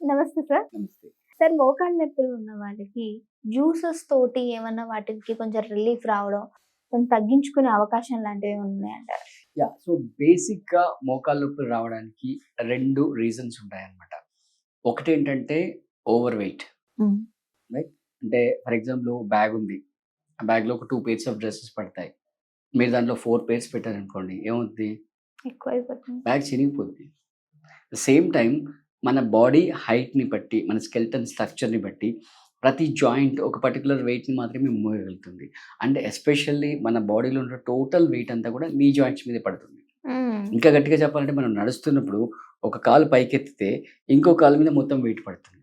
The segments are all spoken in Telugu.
నమస్తే సార్. నమస్తే. సార్ మోకాళ్ళ నొప్పులు ఉన్న వాళ్ళకి జ్యూసెస్ తోటి ఏమన్నా వాటికి కొంచెం రిలీఫ్ రావడం, కొంచెం తగ్గించుకునే అవకాశం లాంటివి ఉన్నాయంటారా? సో, బేసిక్‌గా మోకాళ్ళ నొప్పులు రావడానికి 2 రీజన్స్ ఉంటాయన్నమాట. ఒకటేంటంటే ఓవర్ వెయిట్. హ్మ్. రైట్? అంటే ఫర్ ఎగ్జాంపుల్ బ్యాగ్ ఉంది. ఆ బ్యాగ్‌లో ఒక 2 పెయిర్స్ ఆఫ్ డ్రెసెస్ పడతాయి. మీరు దాంట్లో 4 పెయిర్స్ పెట్టారనుకోండి ఏమవుద్ది? ఎక్కువైపోతుంది. బ్యాగ్ చినిగిపోద్ది. సేమ్ టైమ్ మన బాడీ హైట్‌ని బట్టి, మన స్కెలిటన్ స్ట్రక్చర్‌ని బట్టి ప్రతి జాయింట్ ఒక పర్టిక్యులర్ వెయిట్‌ని మాత్రమే మోయగలుగుతుంది. అండ్ ఎస్పెషల్లీ మన బాడీలో ఉన్న టోటల్ వెయిట్ అంతా కూడా నీ జాయింట్స్ మీదే పడుతుంది. హ్మ్. ఇంకా గట్టిగా చెప్పాలంటే మనం నడుస్తున్నప్పుడు ఒక కాలు పైకెత్తితే ఇంకో కాలు మీద మొత్తం వెయిట్ పడుతుంది.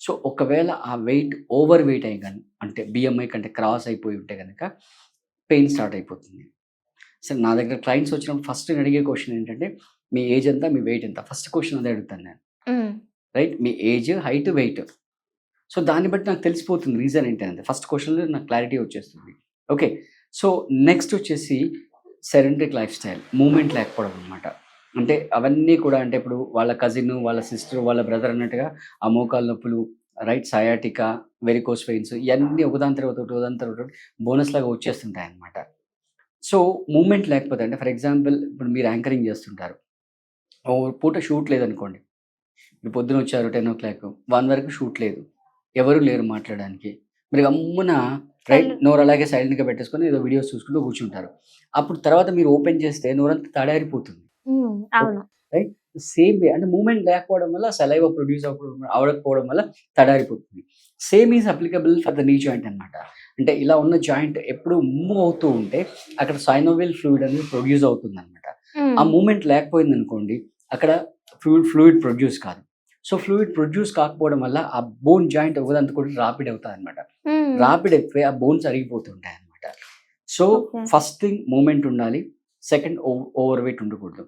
సో, ఒకవేళ ఆ వెయిట్ ఓవర్ వెయిట్ అయ్యి అంటే BMI కంటే క్రాస్ అయిపోయి ఉంటే గనక పెయిన్ స్టార్ట్ అయిపోతుంది. అసలు నా దగ్గర క్లయింట్స్ వచ్చినప్పుడు ఫస్ట్ నేను అడిగే క్వెషన్ ఏంటంటే, "మీ ఏజ్ ఎంత? మీ వెయిట్ ఎంత?" ఫస్ట్ క్వెషన్ అదే అడుగుతాను నేను. హ్మ్. రైట్? మీ ఏజ్, హైట్, వెయిట్. సో, దాన్ని బట్టి నాకు తెలిసిపోతుంది రీజన్ ఏంటనేది. ఫస్ట్ క్వెషన్‌లో నాకు క్లారిటీ వచ్చేస్తుంది. ఓకే. సో, నెక్స్ట్ వచ్చేసి సెడెంటరీ లైఫ్ స్టైల్. మూవ్‌మెంట్ లేకపోవడం అనమాట. అంటే అవన్నీ కూడా అంటే ఇప్పుడు వాళ్ళ కజిన్, వాళ్ళ సిస్టర్, వాళ్ళ బ్రదర్ అన్నట్టుగా ఆ మోకాళ్ళ నొప్పులు, రైట్ సయాటికా, వెరికోస్ వెయిన్స్ ఇయన్నీ ఒకదాని తర్వాత ఒకటి, ఒకదాని తర్వాత ఒకటి బోనస్‌లాగా వచ్చేస్తుంటాయన్నమాట. సో, మూవ్‌మెంట్ లేకపోతే అంటే ఫర్ ఎగ్జాంపుల్ ఇప్పుడు మీరు యాంకరింగ్ చేస్తుంటారు. ఓ పూట షూట్ లేదనుకోండి. మీరు పొద్దునొచ్చారు 10:00, 1 వరకు షూట్ లేదు. ఎవరు లేరు మాట్లాడడానికి. మీరు గమ్మున రైట్ సెల్ నోరు అలాగే సైలెంట్‌గా పెట్టేసుకొని ఏదో వీడియోస్ చూసుకుంటూ కూర్చుంటారు. అప్పుడు తర్వాత మీరు ఓపెన్ చేస్తే నోరంతా తడారిపోతుంది. హ్మ్. అవును. రైట్? సేమ్ వే అంటే మూవ్‌మెంట్ లేకపోవడం వల్ల సలైవా ప్రొడ్యూస్ అవ్వకపోవడం వల్ల తడారిపోతుంది. Same is applicable for the knee joint అన్నమాట. అంటే ఇలా ఉన్న జాయింట్ ఎప్పుడు మూవ్ అవుతూ ఉంటే అక్కడ సైనోవియల్ ఫ్లూయిడ్ అనేది ప్రొడ్యూస్ అవుతుందన్నమాట. ఆ హ్మ్. మూవ్‌మెంట్ లేకపోయిందనుకోండి అక్కడ ఫ్లూయిడ్ ప్రొడ్యూస్ కాదు. సో, ఫ్లూయిడ్ ప్రొడ్యూస్ కాకపోవడం వల్ల ఆ బోన్ జాయింట్ ఒకదానితో ఒకటి రాపిడ్ అవుతాదన్నమాట. హ్మ్. రాపిడ్ అయిపోయి ఆ బోన్స్ అరిగిపోతుంటాయన్నమాట. So, okay. First thing movement ఉండాలి. సెకండ్ ఓవర్ వెయిట్ ఉండకూడదు.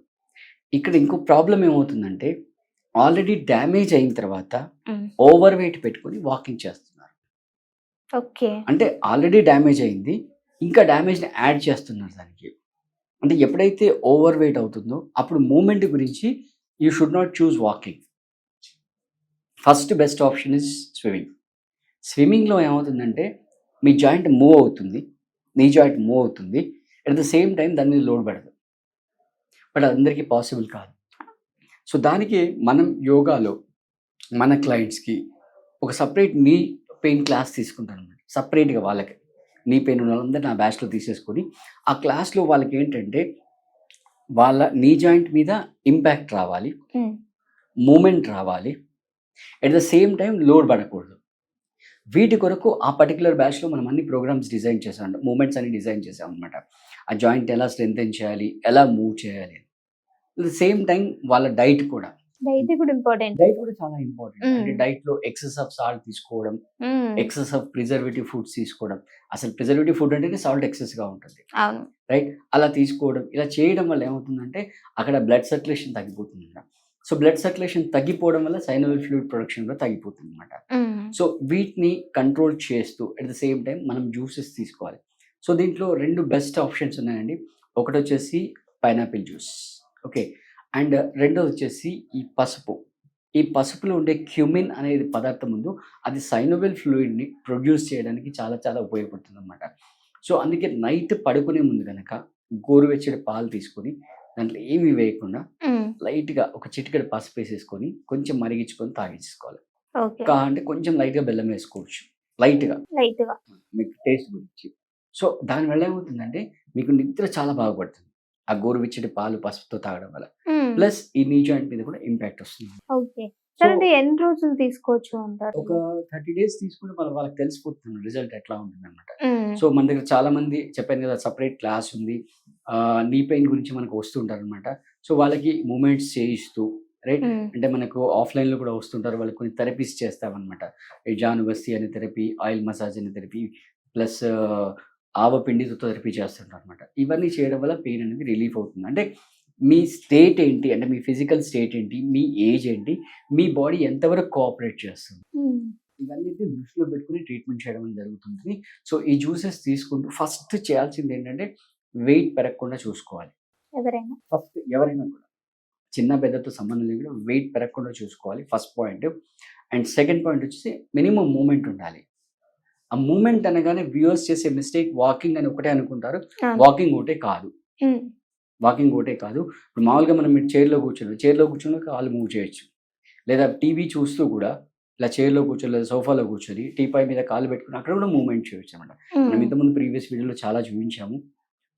ఇక్కడ ఇంకో ప్రాబ్లమ్ ఏమవుతుందంటే, ఆల్రెడీ డ్యామేజ్ అయిన తర్వాత హ్మ్. ఓవర్ వెయిట్ పెట్టుకొని వాకింగ్ చేస్తున్నారు. ఓకే. అంటే ఆల్రెడీ డ్యామేజ్ అయింది. ఇంకా డ్యామేజ్‌ని యాడ్ చేస్తున్నారు దానికి. అంటే ఎప్పుడైతే ఓవర్ వెయిట్ అవుతుందో, అప్పుడు మూవ్‌మెంట్ గురించి you should not choose walking. First best option is swimming. స్విమ్మింగ్‌లో ఏమవుతుందంటే, మీ జాయింట్ మూవ్ అవుతుంది. నీ జాయింట్ మూవ్ అవుతుంది. అట్ ద సేమ్ టైమ్ దాని మీద లోడ్ పడదు. బట్ అది అందరికీ పాసిబుల్ కాదు. సో, దానికి మనం యోగాలో మన క్లయింట్స్‌కి ఒక సెపరేట్ నీ పెయిన్ క్లాస్ తీసుకుంటానన్నమాట. సెపరేట్‌గా వాళ్ళకి. నీ పెయిన్ ఉన్న వాళ్ళందరిని నా బ్యాచ్‌లో తీసేసుకొని, ఆ క్లాస్‌లో వాళ్ళకేంటంటే, వాళ్ళ నీ జాయింట్ మీద ఇంపాక్ట్ రావాలి. హ్మ్. మూవ్‌మెంట్ రావాలి. At the same time load పడకూడదు. వీటి కొరకు ఆ పర్టిక్యులర్ బ్యాచ్‌లో మనం అన్ని ప్రోగ్రామ్స్ డిజైన్ చేసాం. మూవ్‌మెంట్స్ అన్ని డిజైన్ చేసామన్నమాట. ఆ జాయింట్ ఎలా స్ట్రెంథెన్ చేయాలి? ఎలా మూవ్ చేయాలి? అట్ ద సేమ్ టైమ్ వాళ్ళ డైట్ కూడా. డైట్ కూడా ఇంపార్టెంట్. డైట్ కూడా చాలా ఇంపార్టెంట్. హ్మ్. అంటే డైట్‌లో ఎక్సెస్ ఆఫ్ సాల్ట్ తీసుకోవడం, హ్మ్. ఎక్సెస్ ఆఫ్ ప్రిజర్వేటివ్ ఫుడ్స్ తీసుకోవడం. అసలు ప్రిజర్వేటివ్ ఫుడ్ అంటేనే సాల్ట్ ఎక్సెస్‌గా ఉంటుంది. అవును. రైట్? అలా తీసుకోవడం. ఇలా చేయడం వల్ల ఏమవుతుందంటే అక్కడ బ్లడ్ సర్క్యులేషన్ తగ్గిపోతుందన్నమాట. సో, బ్లడ్ సర్క్యులేషన్ తగ్గిపోవడం వల్ల సైనోవియల్ ఫ్లూయిడ్ ప్రొడక్షన్ కూడా తగ్గిపోతుందన్నమాట. హ్మ్. సో, వీటిని కంట్రోల్ చేస్తూ అట్ ద సేమ్ టైమ్ మనం జ్యూసెస్ తీసుకోవాలి. సో, దీంట్లో 2 బెస్ట్ ఆప్షన్స్ ఉన్నాయండి. ఒకటొచ్చేసి పైనాపిల్ జ్యూస్. ఓకే. అండ్ రెండోదొచ్చేసి ఈ పసుపు. ఈ పసుపులో ఉండే క్యుమిన్ అనేది పదార్థం ఉందో అది సైనోవియల్ ఫ్లూయిడ్‌ని ప్రొడ్యూస్ చేయడానికి చాలా చాలా ఉపయోగపడుతుందన్నమాట. సో, అందుకే నైట్ పడుకునే ముందు గనక గోరువెచ్చటి పాలు తీసుకొని దాంట్లో ఏమి వేయకుండా హ్మ్. లైట్‌గా ఒక చిటికెడు పసుపేసేసుకొని కొంచెం మరిగించుకొని తాగేసేసుకోవాలి. ఓకే. అంటే కొంచెం లైట్‌గా బెల్లం వేసుకోవచ్చు. లైట్‌గా. లైట్‌గా. మీకు టేస్ట్ గురించి. సో, దానివల్ల ఏమవుతుందంటే మీకు నిద్ర చాలా బాగా పడుతుంది. ఆ గోరువెచ్చటి పాలు పసుపుతో తాగడం వల్ల. హ్మ్. ప్లస్ ఈ నీ జాయింట్ మీద కూడా ఇంపాక్ట్ వస్తుంది. ఓకే. సో, సార్ అంటే ఎన్ని రోజులు తీసుకోవచ్చు అంటారు ఒక ఇలా? 30 డేస్ తీసుకుంటే వాళ్ళకి తెలిసిపోతుంది రిజల్ట్ ఎట్లా ఉంటుందన్నమాట. హ్మ్. సో, మన దగ్గర చాలామంది చెప్పాను కదా! సెపరేట్ క్లాస్ ఉంది. నీ పెయిన్ గురించి మనకు వస్తుంటారనమాట. సో, వాళ్ళకి మూవ్‌మెంట్స్ చేయిస్తూ రైట్? హ్మ్. అంటే మనకు ఆఫ్‌లైన్‌లో కూడా వస్తుంటారు. వాళ్ళకి కొన్ని థెరపీస్ చేస్తామనమాట. ఈ జానువస్తి అనే థెరపీ, ఆయిల్ మసాజ్ అనే థెరపీ ప్లస్ ఆవపిండితో థెరపీ చేస్తుంటారనమాట. ఇవన్నీ చేయడం వల్ల పెయిన్ అనేది రిలీఫ్ అవుతుంది. అంటే మీ స్టేట్ ఏంటి? అంటే మీ ఫిజికల్ స్టేట్ ఏంటి? మీ ఏజ్ ఏంటి? మీ బాడీ ఎంతవరకు కోఆపరేట్ చేస్తుంది? హ్మ్. ఇవన్నిటిని దృష్టిలో పెట్టుకొని ట్రీట్మెంట్ చేయడం అనేది జరుగుతుంది. సో, ఈ జ్యూసెస్ తీసుకుంటూ ఫస్ట్ చేయాల్సిందేంటంటే వెయిట్ పెరగకుండా చూసుకోవాలి. ఎవరైనా? ఫస్ట్ ఎవరైనా కూడా. చిన్న పెద్దతో సంబంధం లేకుండా వెయిట్ పెరగకుండా చూసుకోవాలి first point. And second point వచ్చేసి మినిమం మూమెంట్ ఉండాలి. ఆ మూమెంట్ అనగానే వ్యూవర్స్ చేసే మిస్టేక్ వాకింగ్ అని ఒకటే అనుకుంటారు. వాకింగ్ ఒకటే కాదు. వాకింగ్ ఒకటే కాదు. ఇప్పుడు మామూలుగా మనం చైర్లో కూర్చొని కాళ్ళు మూవ్ చేయొచ్చు. లేదా టీవీ చూస్తూ కూడా ఇలా చైర్లో కూర్చొని లేదా సోఫాలో కూర్చొని టీపాయ్ మీద కాళ్ళు పెట్టుకుని అక్కడ కూడా మూవ్మెంట్ చేయొచ్చు అనమాట. మనం ఇంతకుముందు ప్రీవియస్ వీడియోలో చాలా చూపించాము.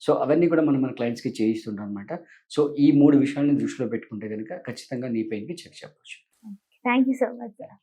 సో అవన్నీ కూడా మనం మన క్లయింట్స్కి చేయిస్తుంటాం అనమాట. సో ఈ 3 విషయాలని దృష్టిలో పెట్టుకుంటే కనుక ఖచ్చితంగా నీ పెయిన్కి చెక్ చెప్పవచ్చు. Thank you so much sir.